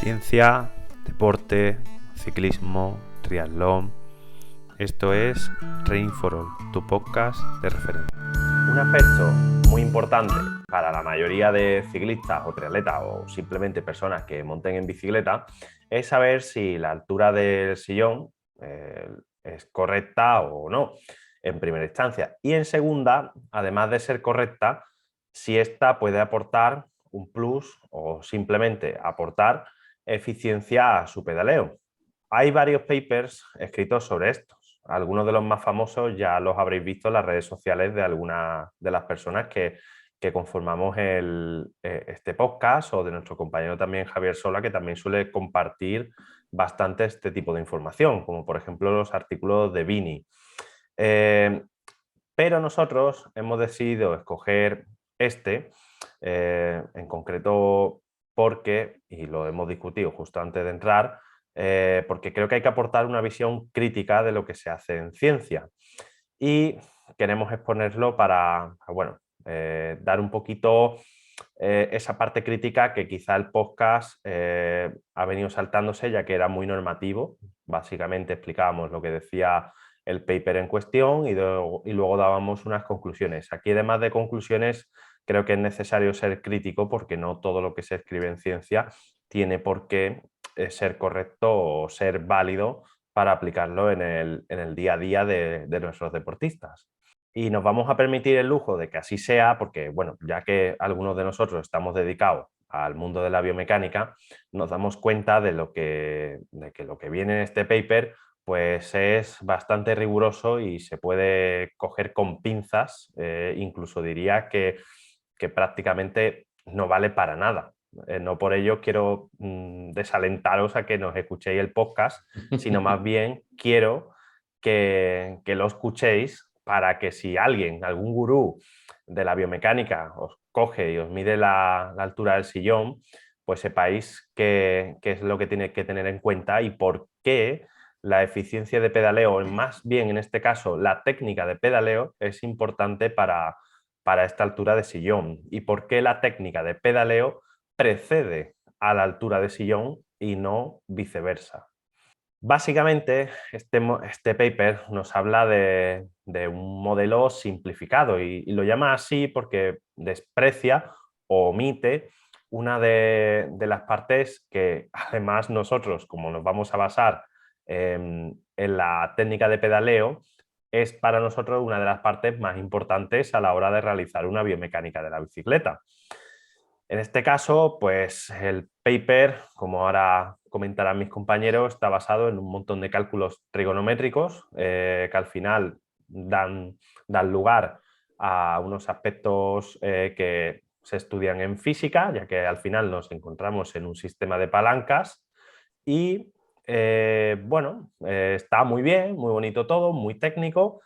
Ciencia, deporte, ciclismo, triatlón. Esto es Training for All, tu podcast de referencia. Un aspecto muy importante para la mayoría de ciclistas o triatletas o simplemente personas que monten en bicicleta es saber si la altura del sillón es correcta o no, en primera instancia. Y en segunda, además de ser correcta, si ésta puede aportar un plus o simplemente aportar eficiencia a su pedaleo. Hay varios papers escritos sobre estos. Algunos de los más famosos ya los habréis visto en las redes sociales de algunas de las personas que conformamos este podcast, o de nuestro compañero también Javier Sola, que también suele compartir bastante este tipo de información, como por ejemplo los artículos de Vini. Pero nosotros hemos decidido escoger en concreto porque, y lo hemos discutido justo antes de entrar, porque creo que hay que aportar una visión crítica de lo que se hace en ciencia. Y queremos exponerlo para, bueno, dar un poquito esa parte crítica que quizá el podcast ha venido saltándose, ya que era muy normativo. Básicamente explicábamos lo que decía el paper en cuestión y luego dábamos unas conclusiones. Aquí, además de conclusiones, creo que es necesario ser crítico, porque no todo lo que se escribe en ciencia tiene por qué ser correcto o ser válido para aplicarlo en el día a día de nuestros deportistas. Y nos vamos a permitir el lujo de que así sea, porque, bueno, ya que algunos de nosotros estamos dedicados al mundo de la biomecánica, nos damos cuenta de que lo que viene en este paper pues es bastante riguroso y se puede coger con pinzas, incluso diría que prácticamente no vale para nada. No por ello quiero desalentaros a que nos escuchéis el podcast, sino más bien quiero que lo escuchéis, para que si alguien, algún gurú de la biomecánica os coge y os mide la altura del sillón, pues sepáis qué es lo que tiene que tener en cuenta y por qué la eficiencia de pedaleo, más bien en este caso la técnica de pedaleo, es importante para esta altura de sillón, y por qué la técnica de pedaleo precede a la altura de sillón y no viceversa. Básicamente, este paper nos habla de un modelo simplificado, y lo llama así porque desprecia o omite una de las partes que además nosotros, como nos vamos a basar en la técnica de pedaleo, es para nosotros una de las partes más importantes a la hora de realizar una biomecánica de la bicicleta. En este caso, pues el paper, como ahora comentarán mis compañeros, está basado en un montón de cálculos trigonométricos que al final dan lugar a unos aspectos que se estudian en física, ya que al final nos encontramos en un sistema de palancas. Y bueno, está muy bien, muy bonito todo, muy técnico,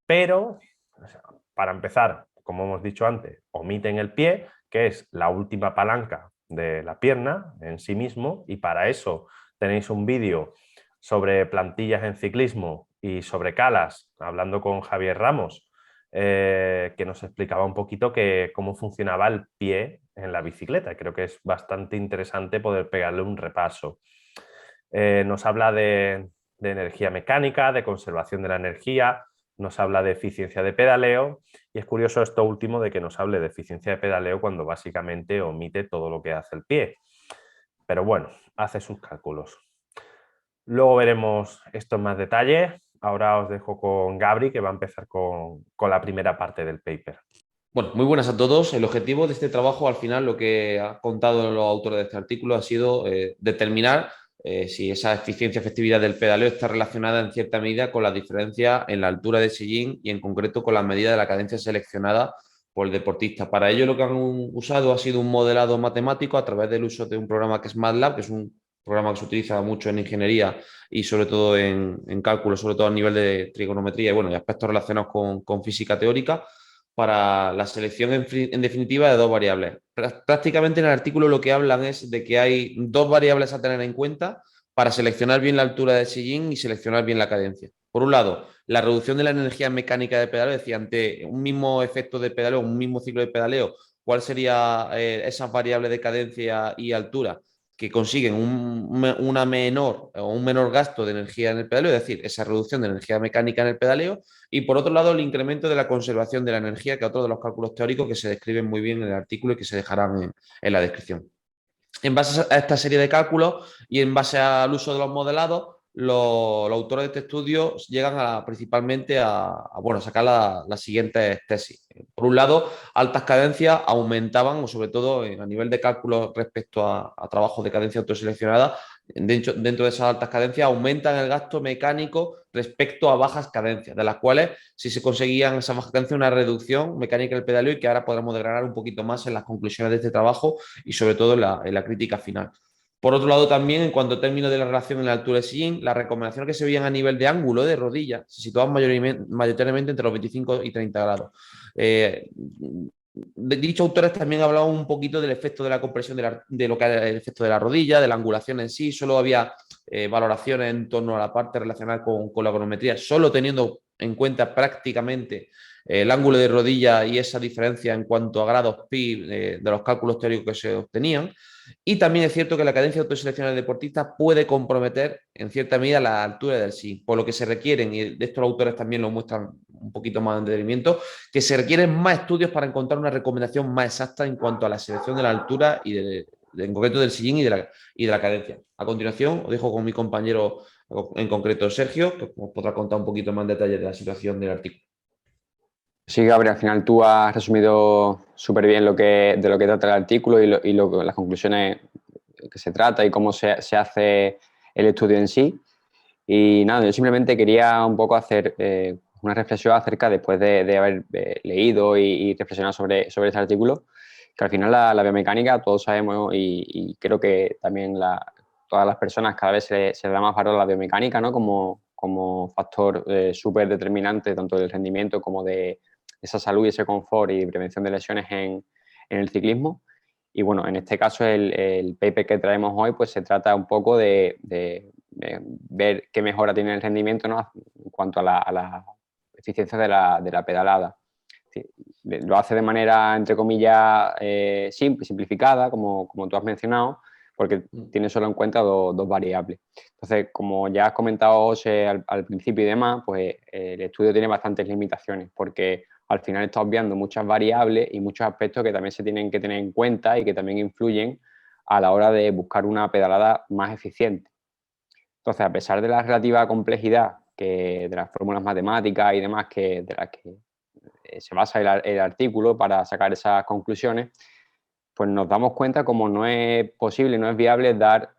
pero o sea, para empezar, como hemos dicho antes, omiten el pie, que es la última palanca de la pierna en sí mismo, y para eso tenéis un vídeo sobre plantillas en ciclismo y sobre calas, hablando con Javier Ramos, que nos explicaba un poquito cómo funcionaba el pie en la bicicleta. Creo que es bastante interesante poder pegarle un repaso. Nos habla de energía mecánica, de conservación de la energía, nos habla de eficiencia de pedaleo, y es curioso esto último de que nos hable de eficiencia de pedaleo cuando básicamente omite todo lo que hace el pie. Pero bueno, hace sus cálculos. Luego veremos esto en más detalle. Ahora os dejo con Gabri, que va a empezar con la primera parte del paper. Bueno, muy buenas a todos. El objetivo de este trabajo, al final, lo que ha contado los autores de este artículo ha sido determinar si esa eficiencia, efectividad del pedaleo está relacionada en cierta medida con la diferencia en la altura del sillín y en concreto con la medida de la cadencia seleccionada por el deportista. Para ello, lo que han usado ha sido un modelado matemático a través del uso de un programa que es MATLAB, que es un programa que se utiliza mucho en ingeniería y sobre todo en cálculo, sobre todo a nivel de trigonometría y, bueno, y aspectos relacionados con física teórica, para la selección en definitiva de dos variables. Prácticamente en el artículo lo que hablan es de que hay dos variables a tener en cuenta para seleccionar bien la altura del sillín y seleccionar bien la cadencia. Por un lado, la reducción de la energía mecánica de pedaleo, es decir, ante un mismo efecto de pedaleo, un mismo ciclo de pedaleo, ¿cuál sería esa variable de cadencia y altura? que consiguen una menor o un menor gasto de energía en el pedaleo, es decir, esa reducción de energía mecánica en el pedaleo, y por otro lado el incremento de la conservación de la energía, que es otro de los cálculos teóricos que se describen muy bien en el artículo y que se dejarán en la descripción. En base a esta serie de cálculos y en base al uso de los modelados, los autores de este estudio llegan principalmente bueno, sacar las siguientes tesis. Por un lado, altas cadencias aumentaban, o sobre todo a nivel de cálculo respecto a trabajos de cadencia autoseleccionada, dentro de esas altas cadencias aumentan el gasto mecánico respecto a bajas cadencias, de las cuales si se conseguían esas bajas cadencias una reducción mecánica del pedaleo y que ahora podremos desgranar un poquito más en las conclusiones de este trabajo y sobre todo en la crítica final. Por otro lado, también en cuanto a términos de la relación en la altura del sillín, las recomendaciones que se veían a nivel de ángulo de rodilla se situaban mayoritariamente entre los 25 y 30 grados. Dichos autores también hablaban un poquito del efecto de la compresión de lo que era el efecto de la rodilla, de la angulación en sí. Solo había valoraciones en torno a la parte relacionada con la econometría, solo teniendo en cuenta prácticamente el ángulo de rodilla y esa diferencia en cuanto a grados pi de los cálculos teóricos que se obtenían. Y también es cierto que la cadencia de autoselección del deportista puede comprometer en cierta medida la altura del sí, por lo que se requieren, y de esto los autores también lo muestran un poquito más en detenimiento, que se requieren más estudios para encontrar una recomendación más exacta en cuanto a la selección de la altura y en concreto del sillín y de la cadencia. A continuación, os dejo con mi compañero, en concreto Sergio, que os podrá contar un poquito más en detalle de la situación del artículo. Sí, Gabriel, al final tú has resumido súper bien de lo que trata el artículo y las conclusiones que se trata y cómo se hace el estudio en sí. Y nada, yo simplemente quería un poco hacer una reflexión acerca, después de haber leído y reflexionado sobre este artículo, que al final la biomecánica, todos sabemos y creo que también todas las personas cada vez se le da más valor a la biomecánica, ¿no? Como factor súper determinante tanto del rendimiento como de esa salud y ese confort y prevención de lesiones en el ciclismo. Y bueno, en este caso el paper que traemos hoy pues se trata un poco de ver qué mejora tiene el rendimiento, ¿no? En cuanto a la eficiencia de la pedalada. Sí, lo hace de manera, entre comillas, simplificada, como tú has mencionado, porque tiene solo en cuenta dos variables. Entonces, como ya has comentado, José, al principio y demás, pues el estudio tiene bastantes limitaciones, porque al final está obviando muchas variables y muchos aspectos que también se tienen que tener en cuenta y que también influyen a la hora de buscar una pedalada más eficiente. Entonces, a pesar de la relativa complejidad de las fórmulas matemáticas y demás de las que se basa el artículo para sacar esas conclusiones, pues nos damos cuenta como no es posible, no es viable dar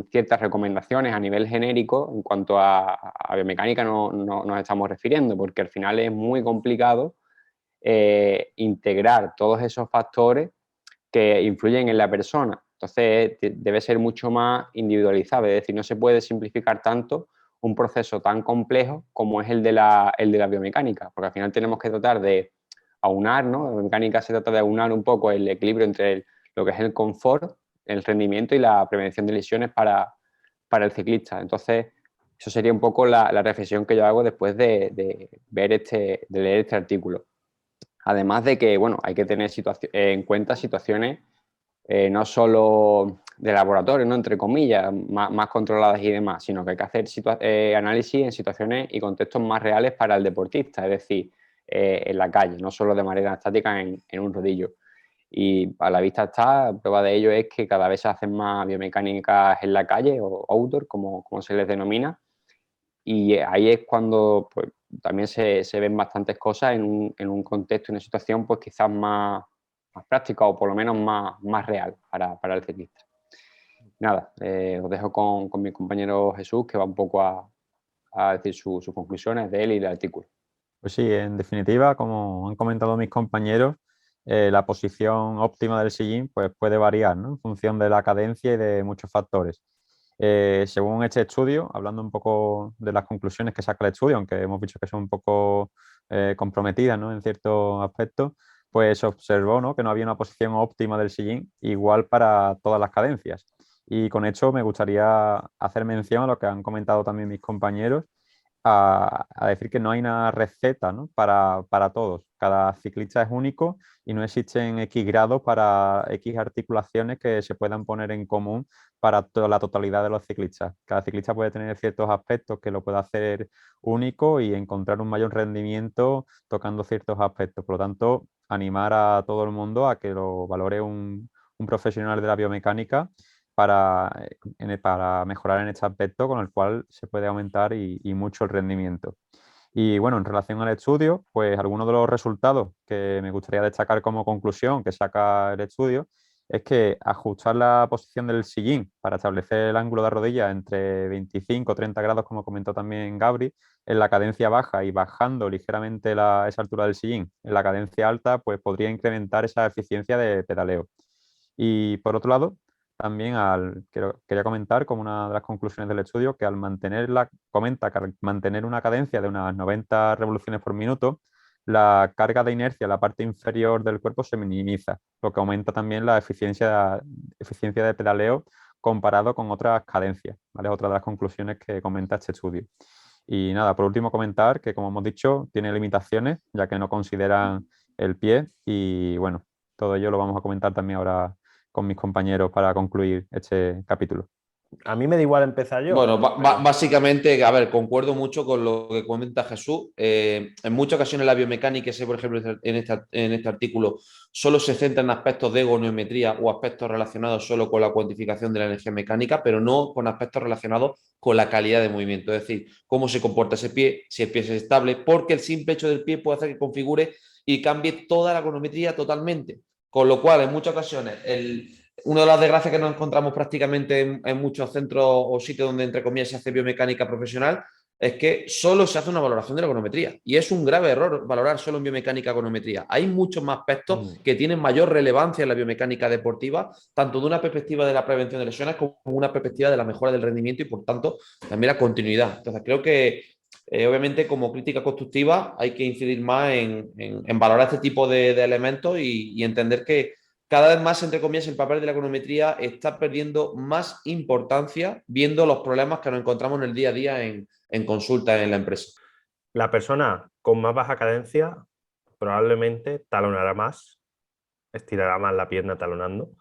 ciertas recomendaciones a nivel genérico en cuanto a biomecánica no nos estamos refiriendo, porque al final es muy complicado integrar todos esos factores que influyen en la persona. Entonces debe ser mucho más individualizado, es decir, no se puede simplificar tanto un proceso tan complejo como es el de la biomecánica, porque al final tenemos que tratar de aunar, ¿no? La biomecánica se trata de aunar un poco el equilibrio entre lo que es el confort, el rendimiento y la prevención de lesiones para el ciclista. Entonces, eso sería un poco la reflexión que yo hago después de leer este artículo. Además de que, bueno, hay que tener en cuenta situaciones no solo de laboratorio, ¿no? Entre comillas, más controladas y demás, sino que hay que hacer análisis en situaciones y contextos más reales para el deportista, es decir, en la calle, no solo de manera estática en un rodillo. Y a la vista está, prueba de ello es que cada vez se hacen más biomecánicas en la calle o outdoor, como se les denomina, y ahí es cuando pues, también se ven bastantes cosas en un contexto, en una situación pues quizás más práctica o por lo menos más real para el ciclista. Nada, os dejo con mi compañero Jesús, que va un poco a decir sus conclusiones de él y del artículo. Pues sí, en definitiva, como han comentado mis compañeros, la posición óptima del sillín pues, puede variar, ¿no? En función de la cadencia y de muchos factores. Según este estudio, hablando un poco de las conclusiones que saca el estudio, aunque hemos visto que son un poco comprometidas, ¿no? En ciertos aspectos, pues se observó, ¿no? Que no había una posición óptima del sillín igual para todas las cadencias. Y con esto me gustaría hacer mención a lo que han comentado también mis compañeros, a decir que no hay una receta, ¿no? para todos. Cada ciclista es único y no existen X grados para X articulaciones que se puedan poner en común para la totalidad de los ciclistas. Cada ciclista puede tener ciertos aspectos que lo pueda hacer único y encontrar un mayor rendimiento tocando ciertos aspectos. Por lo tanto, animar a todo el mundo a que lo valore un profesional de la biomecánica para mejorar en este aspecto, con el cual se puede aumentar y mucho el rendimiento. Y bueno, en relación al estudio, pues algunos de los resultados que me gustaría destacar como conclusión que saca el estudio es que ajustar la posición del sillín para establecer el ángulo de rodilla entre 25 o 30 grados, como comentó también Gabri, en la cadencia baja y bajando ligeramente esa altura del sillín en la cadencia alta, pues podría incrementar esa eficiencia de pedaleo. Y por otro lado, también quería comentar como una de las conclusiones del estudio que comenta que al mantener una cadencia de unas 90 revoluciones por minuto, la carga de inercia en la parte inferior del cuerpo se minimiza, lo que aumenta también la eficiencia de pedaleo comparado con otras cadencias, ¿vale? Otra de las conclusiones que comenta este estudio. Y nada, por último comentar que, como hemos dicho, tiene limitaciones, ya que no consideran el pie y bueno, todo ello lo vamos a comentar también ahora con mis compañeros para concluir este capítulo. A mí me da igual empezar yo. Bueno, básicamente, a ver, concuerdo mucho con lo que comenta Jesús. En muchas ocasiones la biomecánica, por ejemplo, en este artículo, solo se centra en aspectos de ergonometría o aspectos relacionados solo con la cuantificación de la energía mecánica, pero no con aspectos relacionados con la calidad de movimiento. Es decir, cómo se comporta ese pie, si el pie es estable, porque el simple hecho del pie puede hacer que configure y cambie toda la ergonometría totalmente. Con lo cual, en muchas ocasiones, una de las desgracias que nos encontramos prácticamente en muchos centros o sitios donde, entre comillas, se hace biomecánica profesional es que solo se hace una valoración de la ergonometría. Y es un grave error valorar solo en biomecánica ergonometría. Hay muchos más aspectos que tienen mayor relevancia en la biomecánica deportiva, tanto de una perspectiva de la prevención de lesiones como una perspectiva de la mejora del rendimiento y, por tanto, también la continuidad. Entonces, creo que obviamente, como crítica constructiva, hay que incidir más en valorar este tipo de elementos y entender que cada vez más, entre comillas, el papel de la econometría está perdiendo más importancia viendo los problemas que nos encontramos en el día a día en consulta en la empresa. La persona con más baja cadencia probablemente talonará más, estirará más la pierna talonando.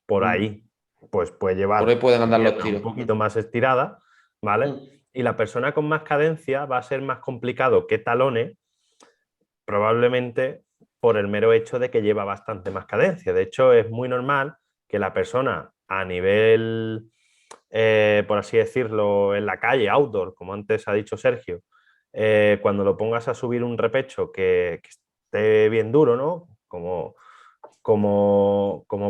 Por ahí, pues puede llevar Por ahí pueden andar la los pierna tiros. un poquito más estirada, ¿vale? Y la persona con más cadencia va a ser más complicado que talone, probablemente por el mero hecho de que lleva bastante más cadencia. De hecho, es muy normal que la persona a nivel, por así decirlo, en la calle, outdoor, como antes ha dicho Sergio, cuando lo pongas a subir un repecho que esté bien duro, ¿no? Como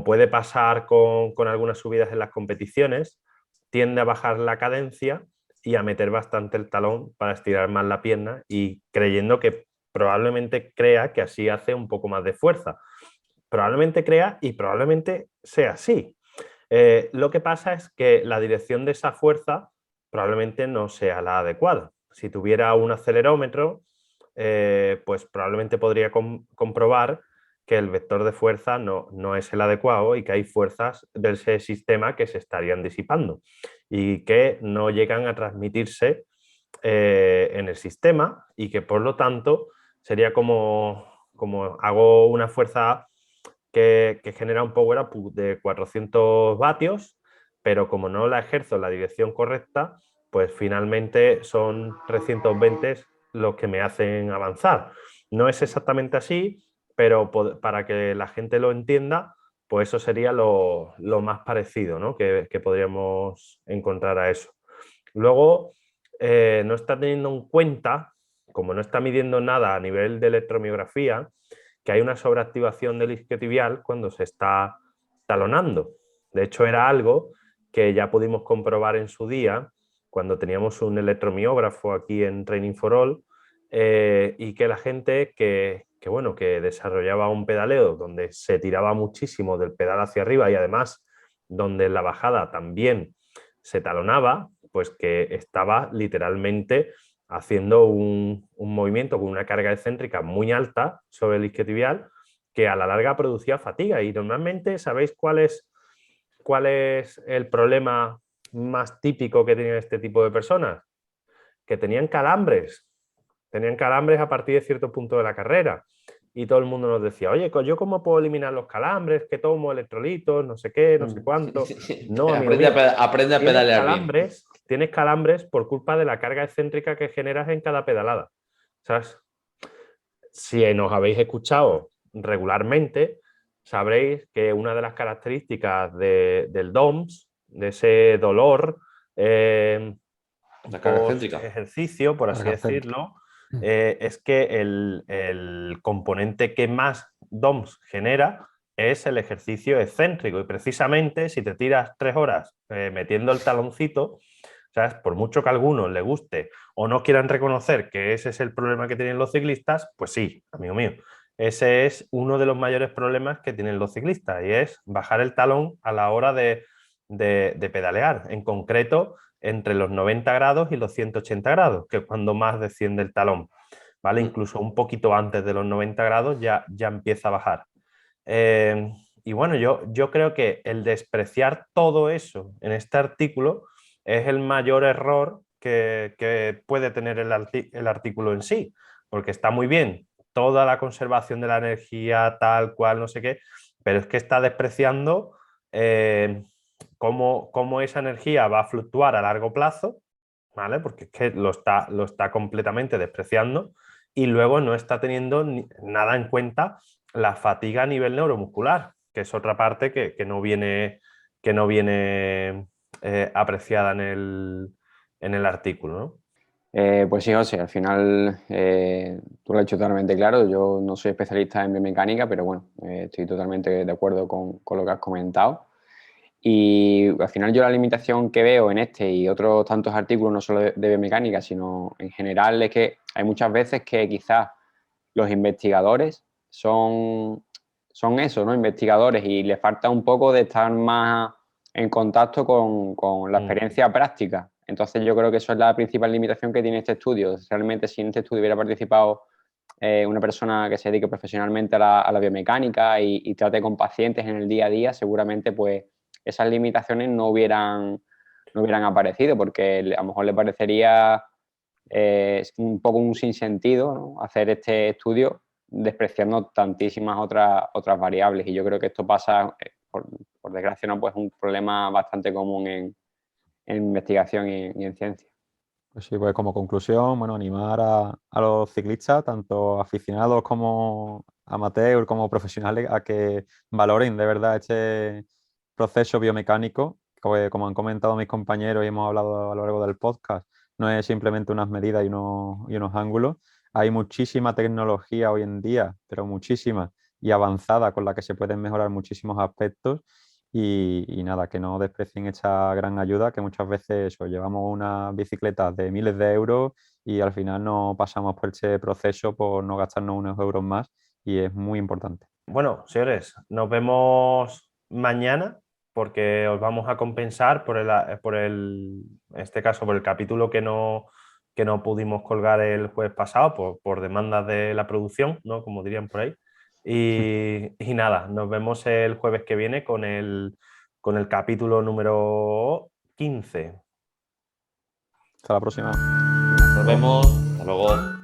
puede pasar con algunas subidas en las competiciones, tiende a bajar la cadencia y a meter bastante el talón para estirar más la pierna y creyendo que probablemente crea que así hace un poco más de fuerza. Probablemente crea y probablemente sea así. Lo que pasa es que la dirección de esa fuerza probablemente no sea la adecuada. Si tuviera un acelerómetro, pues probablemente podría comprobar que el vector de fuerza no es el adecuado y que hay fuerzas de ese sistema que se estarían disipando y que no llegan a transmitirse en el sistema y que por lo tanto sería como hago una fuerza que genera un power output de 400 vatios, pero como no la ejerzo en la dirección correcta, pues finalmente son 320 los que me hacen avanzar. No es exactamente así, pero para que la gente lo entienda, pues eso sería lo más parecido, ¿no? que podríamos encontrar a eso. Luego, no está teniendo en cuenta, como no está midiendo nada a nivel de electromiografía, que hay una sobreactivación del isquiotibial cuando se está talonando. De hecho, era algo que ya pudimos comprobar en su día cuando teníamos un electromiógrafo aquí en Training for All y que la gente que desarrollaba un pedaleo donde se tiraba muchísimo del pedal hacia arriba y además donde en la bajada también se talonaba, pues que estaba literalmente haciendo un movimiento con una carga excéntrica muy alta sobre el isquiotibial que a la larga producía fatiga. Y normalmente, ¿sabéis cuál es el problema más típico que tienen este tipo de personas? que tenían calambres a partir de cierto punto de la carrera. Y todo el mundo nos decía, oye, ¿yo cómo puedo eliminar los calambres? ¿Qué tomo? Electrolitos, no sé qué, no sé cuánto. No, amigo mío. Aprende a pedalear bien. Tienes calambres por culpa de la carga excéntrica que generas en cada pedalada. ¿Sabes? Si nos habéis escuchado regularmente, sabréis que una de las características del DOMS, de ese dolor La carga excéntrica. ejercicio, por así decirlo, es que el componente que más DOMS genera es el ejercicio excéntrico. Y precisamente si te tiras 3 horas metiendo el taloncito, ¿sabes? Por mucho que a algunos le guste o no quieran reconocer que ese es el problema que tienen los ciclistas, pues sí, amigo mío. Ese es uno de los mayores problemas que tienen los ciclistas y es bajar el talón a la hora de pedalear. En concreto, entre los 90 grados y los 180 grados, que es cuando más desciende el talón. ¿Vale? Incluso un poquito antes de los 90 grados ya empieza a bajar. Y bueno, yo creo que el despreciar todo eso en este artículo es el mayor error que puede tener el artículo en sí, porque está muy bien toda la conservación de la energía, tal cual, no sé qué, pero es que está despreciando cómo esa energía va a fluctuar a largo plazo, ¿vale? Porque es que lo está completamente despreciando y luego no está teniendo nada en cuenta la fatiga a nivel neuromuscular, que es otra parte que no viene apreciada en el artículo, ¿no? Pues sí, José, al final tú lo has hecho totalmente claro. Yo no soy especialista en biomecánica, pero bueno, estoy totalmente de acuerdo con lo que has comentado. Y al final yo la limitación que veo en este y otros tantos artículos, no solo de biomecánica, sino en general, es que hay muchas veces que quizás los investigadores son eso, ¿no? Investigadores, y les falta un poco de estar más en contacto con la experiencia práctica. Entonces yo creo que eso es la principal limitación que tiene este estudio. Realmente si en este estudio hubiera participado una persona que se dedique profesionalmente a la biomecánica y trate con pacientes en el día a día, seguramente pues esas limitaciones no hubieran aparecido, porque a lo mejor le parecería un poco un sinsentido, ¿no? Hacer este estudio despreciando tantísimas otras variables. Y yo creo que esto pasa, por desgracia, ¿no? Pues un problema bastante común en investigación y en ciencia. Pues sí, pues como conclusión, bueno, animar a los ciclistas, tanto aficionados como amateurs, como profesionales, a que valoren de verdad este proceso biomecánico, que como han comentado mis compañeros y hemos hablado a lo largo del podcast, no es simplemente unas medidas y unos ángulos. Hay muchísima tecnología hoy en día, pero muchísima y avanzada, con la que se pueden mejorar muchísimos aspectos. Y nada, que no desprecien esta gran ayuda, que muchas veces eso, llevamos unas bicicletas de miles de euros y al final no pasamos por ese proceso por no gastarnos unos euros más, y es muy importante. Bueno, señores, nos vemos mañana porque os vamos a compensar en este caso, por el capítulo que no pudimos colgar el jueves pasado por demandas de la producción, ¿no? Como dirían por ahí. Y nada, nos vemos el jueves que viene con el capítulo número 15. Hasta la próxima. Nos vemos. Hasta luego.